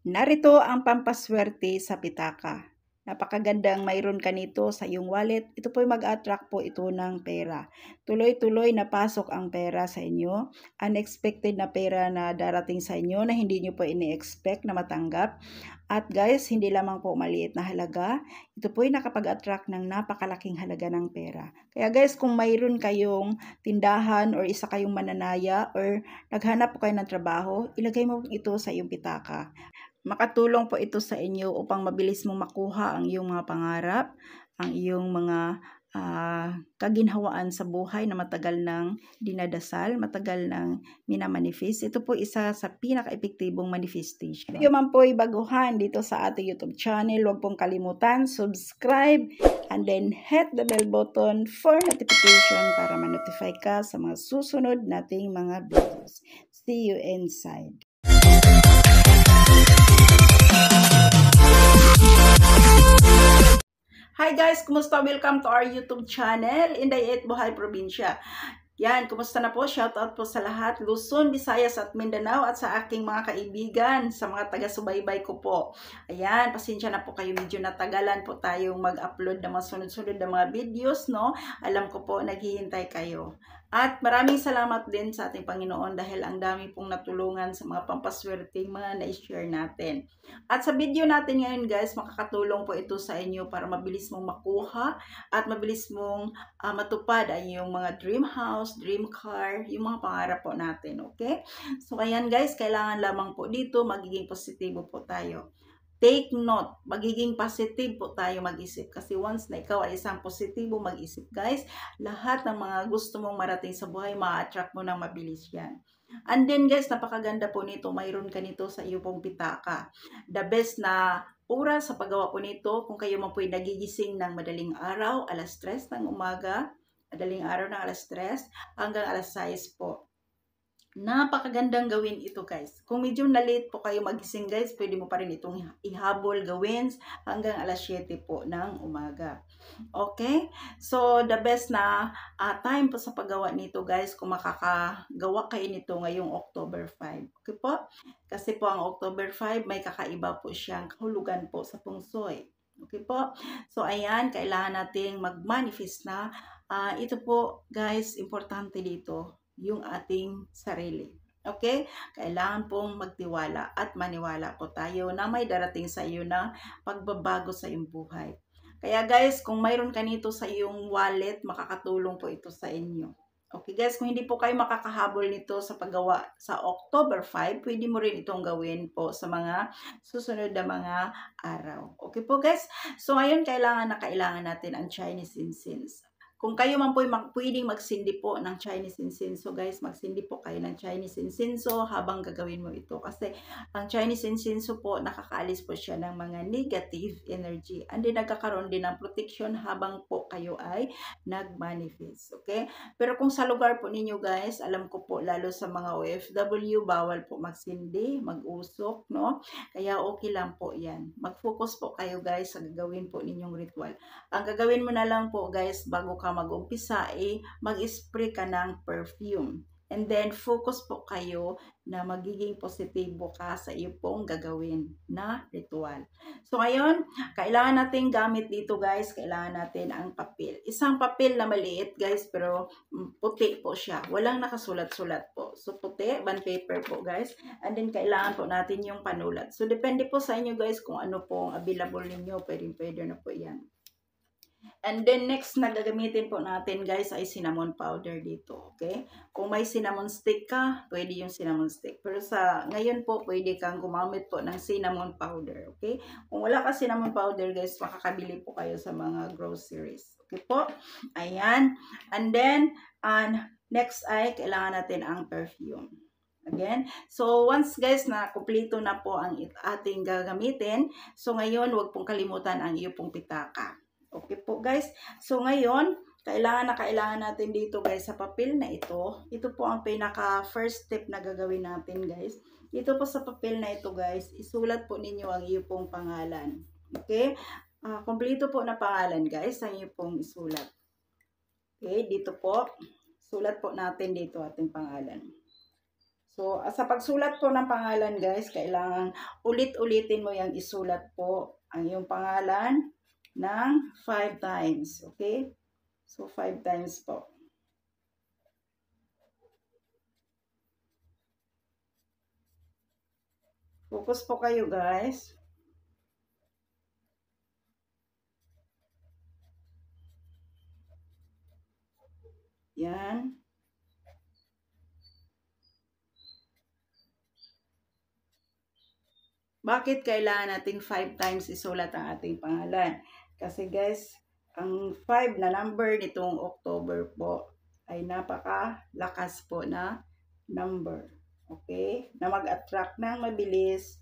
Narito ang pampaswerte sa pitaka. Napakagandang mayroon ka nito sa iyong wallet. Ito po mag-attract po ito ng pera. Tuloy-tuloy na pasok ang pera sa inyo. Unexpected na pera na darating sa inyo na hindi nyo po ini-expect na matanggap. At guys, hindi lamang po maliit na halaga. Ito po ay nakapag-attract ng napakalaking halaga ng pera. Kaya guys, kung mayroon kayong tindahan or isa kayong mananaya or naghanap po kayo ng trabaho, ilagay mo ito sa iyong pitaka. Makatulong po ito sa inyo upang mabilis mong makuha ang iyong mga pangarap, ang iyong mga kaginhawaan sa buhay na matagal nang dinadasal, matagal nang minamanifest. Ito po isa sa pinaka-epektibong manifestation. Kung man po ay baguhan dito sa ating YouTube channel, huwag pong kalimutan, subscribe, and then hit the bell button for notification para ma-notify ka sa mga susunod nating mga videos. See you inside. Hi guys! Kumusta? Welcome to our YouTube channel, Inday at Buhay Probinsya. Yan, kumusta na po? Shoutout po sa lahat, Luzon, Visayas at Mindanao at sa aking mga kaibigan, sa mga taga-subaybay ko po. Ayan, pasensya na po kayo, medyo natagalan po tayong mag-upload ng mga sunod-sunod na mga videos, no? Alam ko po, naghihintay kayo. At maraming salamat din sa ating Panginoon dahil ang dami pong natulungan sa mga pampaswerteng mga na-share natin. At sa video natin ngayon guys, makakatulong po ito sa inyo para mabilis mong makuha at mabilis mong matupad ang iyong mga dream house, dream car, yung mga pangarap po natin, okay? So ayan guys, kailangan lamang po dito magiging positibo po tayo. Take note, magiging positive po tayo mag-isip. Kasi once na ikaw ay isang positibo mag-isip guys, lahat ng mga gusto mong marating sa buhay, ma-attract mo ng mabilis yan. And then guys, napakaganda po nito. Mayroon ka nito sa iyo pong pitaka. The best na oras sa paggawa po nito, kung kayo man po'y nagigising ng madaling araw, alas 3 ng umaga, madaling araw ng alas 3 hanggang alas 6 po. Napakagandang gawin ito guys. Kung medyo na-late po kayo magising guys, pwede mo pa rin itong ihabol gawin hanggang alas 7 po ng umaga. Okay? So, the best na time po sa paggawa nito guys, kung makakagawa kayo nito ngayong October 5. Okay po? Kasi po ang October 5, may kakaiba po siyang kahulugan po sa pungsoy. Okay po? So, ayan, kailangan nating mag-manifest na. Ito po guys, importante dito yung ating sarili. Okay? Kailangan pong magtiwala at maniwala po tayo na may darating sa iyo na pagbabago sa iyong buhay. Kaya guys, kung mayroon ka nito sa iyong wallet, makakatulong po ito sa inyo. Okay guys, kung hindi po kayo makakahabol nito sa paggawa sa October 5, pwede mo rin itong gawin po sa mga susunod na mga araw. Okay po guys? So ayun, kailangan natin ang Chinese incense. Kung kayo man po pwedeng magsindi po ng Chinese incense, guys, magsindi po kayo ng Chinese incense habang gagawin mo ito. Kasi ang Chinese incense po, nakakaalis po siya ng mga negative energy. And then nagkakaroon din ng protection habang po kayo ay nag-manifest. Okay? Pero kung sa lugar po ninyo guys, alam ko po lalo sa mga OFW, bawal po magsindi, mag-usok, no? Kaya okay lang po yan. Mag-focus po kayo guys sa gagawin po ninyong ritual. Ang gagawin mo na lang po guys, bago ka mag-umpisa, mag-spray ka ng perfume. And then, focus po kayo na magiging positibo ka sa iyo pong gagawin na ritual. So, ngayon, kailangan natin gamit dito guys, kailangan natin ang papel. Isang papel na maliit guys, pero puti po siya. Walang nakasulat-sulat po. So, puti, bond paper po guys. And then, kailangan po natin yung panulat. So, depende po sa inyo guys kung ano pong available ninyo. Pwede na po yan. And then next na gagamitin po natin guys ay cinnamon powder dito, okay? Kung may cinnamon stick ka, pwede yung cinnamon stick. Pero sa ngayon po, pwede kang gumamit po ng cinnamon powder, okay? Kung wala ka cinnamon powder guys, makakabili po kayo sa mga groceries. Okay po? Ayan. And then, next ay kailangan natin ang perfume. Again, so once guys na kumpleto na po ang ating gagamitin, so ngayon huwag pong kalimutan ang iyo pong pitaka. Okay po guys. So ngayon, kailangan natin dito guys sa papel na ito. Ito po ang pinaka first step na gagawin natin guys. Dito po sa papel na ito guys, isulat po ninyo ang iyo pong pangalan. Okay? Kompleto po na pangalan guys, ang iyo pong isulat. Okay, dito po. Sulat po natin dito ating pangalan. So, sa pagsulat po ng pangalan guys, kailangan ulit-ulitin mo yung isulat po ang iyong pangalan ng 5 times. Okay? So, 5 times po. Focus po kayo guys. Yan. Bakit kailangan nating 5 times isulat ang ating pangalan? Kasi guys, ang 5 na number nitong October po ay napakalakas po na number. Okay? Na mag-attract ng mabilis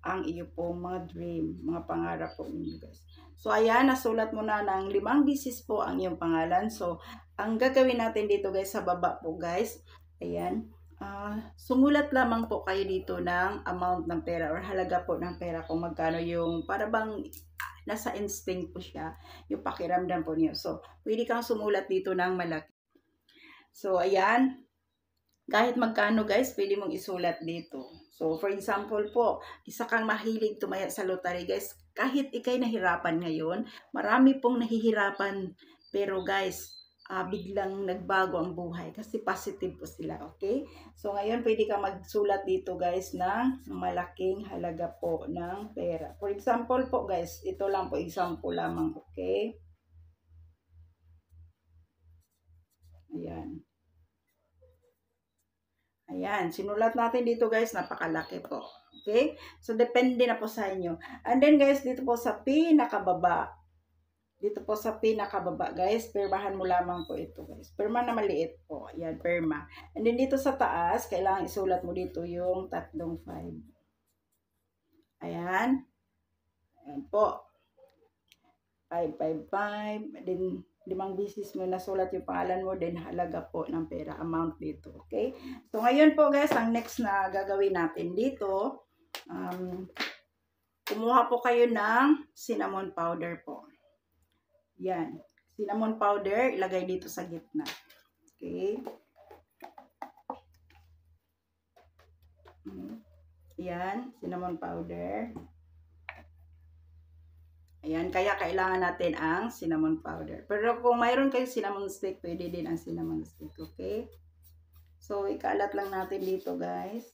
ang iyo pong mga dream, mga pangarap po ninyo guys. So ayan, nasulat mo na ng 5 bisis po ang iyong pangalan. So, ang gagawin natin dito guys, sa baba po guys, ayan, sumulat lamang po kayo dito ng amount ng pera or halaga po ng pera kung magkano yung para bang nasa instinct po siya, yung pakiramdam po niyo. So, pwede kang sumulat dito ng malaki. So, ayan, kahit magkano guys, pwede mong isulat dito. So, for example po, isa kang mahilig tumaya sa lottery guys, kahit ikay nahirapan ngayon, marami pong nahihirapan, pero guys, biglang nagbago ang buhay kasi positive po sila, okay? So, ngayon pwede ka magsulat dito guys ng malaking halaga po ng pera. For example po guys, ito lang po, example lamang, okay? Ayan. Ayan, sinulat natin dito guys, napakalaki po. Okay? So, depende na po sa inyo. And then guys, dito po sa pinakababa, dito po sa pinakababa guys, permahan mo lamang po ito guys. Perma na maliit po. Ayan, perma. And then dito sa taas, kailangan isulat mo dito yung 35. Ayan. Ayan po. 555. Then, 5 bisis mo nasulat yung pangalan mo, then halaga po ng pera, amount dito. Okay? So, ngayon po guys, ang next na gagawin natin dito, kumuha po kayo ng cinnamon powder po. Yan. Cinnamon powder, ilagay dito sa gitna. Okay. Yan, cinnamon powder. Ayan, kaya kailangan natin ang cinnamon powder. Pero kung mayroon kayong cinnamon stick, pwede din ang cinnamon stick, okay? So, ikalat lang natin dito, guys.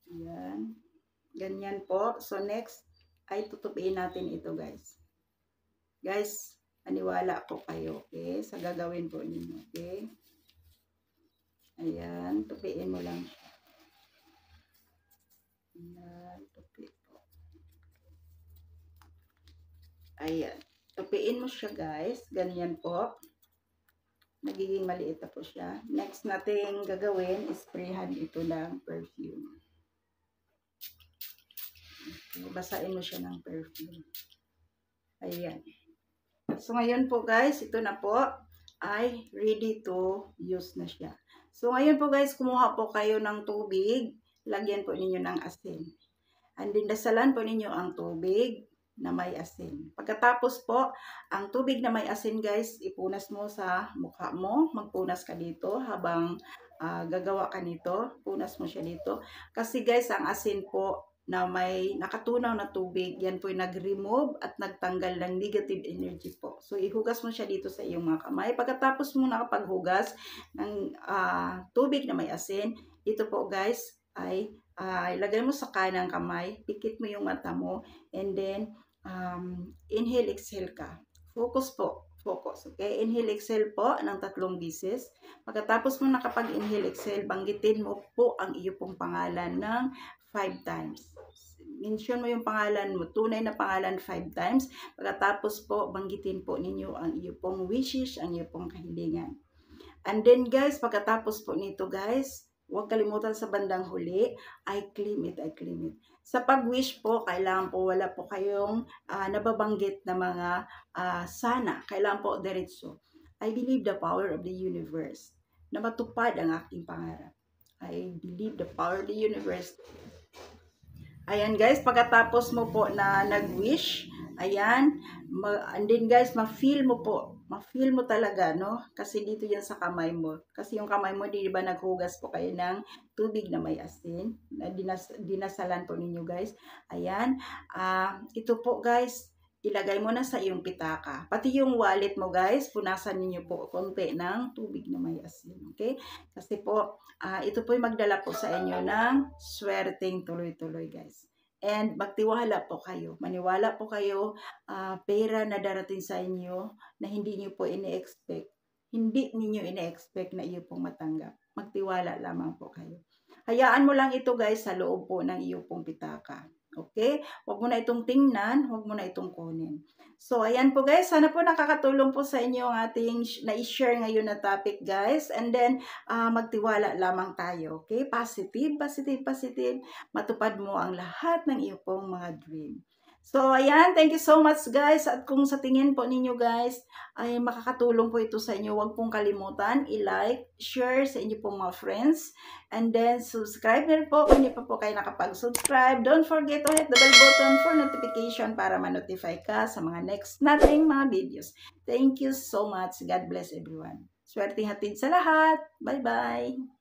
Ayan. Ganyan po. So, next, ay tutupiin natin ito, guys. Guys, aniwala po kayo, okay? Sa gagawin po ninyo, okay? Ayan, tupiin mo lang siya. Ayan, tupi po. Ayan. Tupiin mo siya, guys. Ganyan po. Nagiging maliit na po siya. Next natin gagawin, sprayhan ito ng perfume. Okay, basahin mo siya ng perfume. Ayan. So, ngayon po guys, ito na po ay ready to use na siya. So, ngayon po guys, kumuha po kayo ng tubig. Lagyan po ninyo ng asin. And then, dasalan po ninyo ang tubig na may asin. Pagkatapos po, ang tubig na may asin guys, ipunas mo sa mukha mo. Magpunas ka dito habang gagawa ka nito. Punas mo siya dito. Kasi guys, ang asin po na may nakatunaw na tubig, yan po yung nag-remove at nagtanggal ng negative energy po. So, ihugas mo siya dito sa iyong mga kamay. Pagkatapos mo nakapaghugas ng tubig na may asin, ito po guys, ay ilagay mo sa kanang kamay, pikit mo yung mata mo, and then, inhale, exhale ka. Focus po. Focus. Okay? Inhale, exhale po ng 3 bisis. Pagkatapos mo nakapag-inhale, exhale, banggitin mo po ang iyo pong pangalan ng 5 times. Mention mo yung pangalan mo, tunay na pangalan 5 times. Pagkatapos po, banggitin po ninyo ang iyo pong wishes, ang iyo pong kahilingan. And then guys, pagkatapos po nito guys, huwag kalimutan sa bandang huli, I claim it, I claim it. Sa pag-wish po, kailangan po wala po kayong nababanggit na mga sana. Kailangan po diretso. I believe the power of the universe na matupad ang aking pangarap. I believe the power of the universe. Ayan guys, pagkatapos mo po na nag-wish, ayan, and then guys, ma-feel mo po, ma-feel mo talaga, no? Kasi dito yan sa kamay mo. Kasi yung kamay mo, di ba naghugas po kayo ng tubig na may asin, na dinasalan po ninyo guys. Ayan, ito po guys, ilagay mo na sa iyong pitaka. Pati yung wallet mo guys, punasan ninyo po konti ng tubig na may asin. Okay? Kasi po, ito po yung magdala po sa inyo ng swerteng tuloy-tuloy guys. And magtiwala po kayo. Maniwala po kayo, pera na darating sa inyo na hindi niyo po ini-expect. Hindi niyo ini-expect na iyo pong matanggap. Magtiwala lamang po kayo. Hayaan mo lang ito guys sa loob po ng iyo pong pitaka. Okay? Huwag mo na itong tingnan, huwag mo na itong kunin. So, ayan po guys. Sana po nakakatulong po sa inyo ang ating na-share ngayon na topic guys. And then, magtiwala lamang tayo. Okay? Positive, positive, positive. Matupad mo ang lahat ng iyong pong mga dream. So, ayan. Thank you so much guys. At kung sa tingin po ninyo guys, ay makakatulong po ito sa inyo, huwag pong kalimutan i-like, share sa inyo pong mga friends. And then, subscribe na rin po kung hindi pa po kayo nakapag-subscribe. Don't forget to hit the bell button for notification para ma-notify ka sa mga next nating mga videos. Thank you so much. God bless everyone. Swerte hatid sa lahat. Bye-bye.